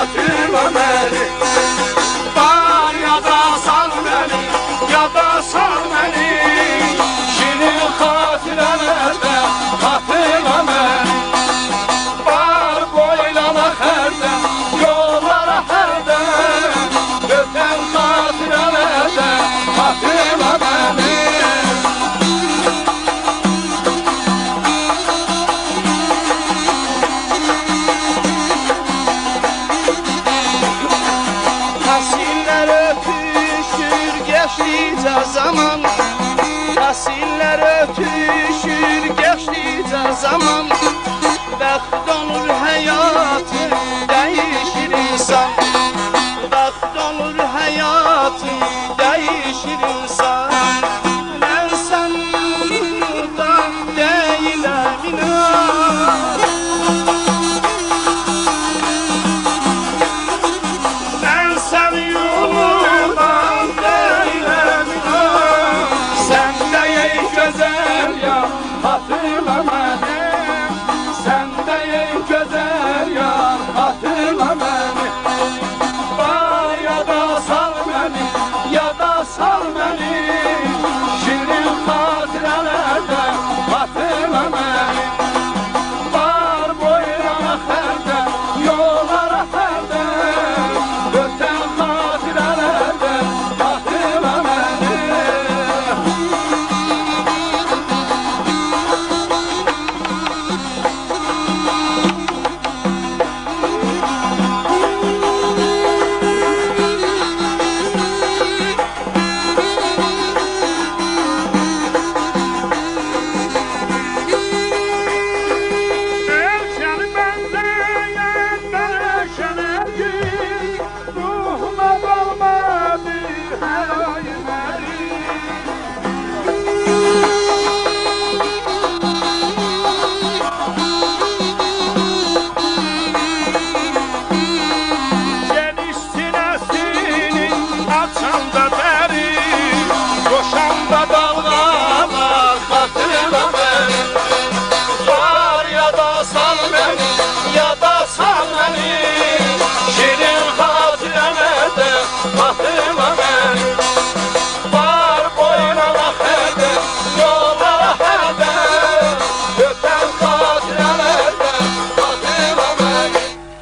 Fatıma beni. Var ya da sal beni, ya da sal beni. Şirin hatirelerde Fatıma beni. Var boylana herden, yollara herden. Öten hatirelerde Fatıma beni. Nesiller öpüşür geçtiğince zaman, nesiller öpüşür geçtiğince zaman. Bəxt olur hayatı değişir insan, bəxt olur hayatı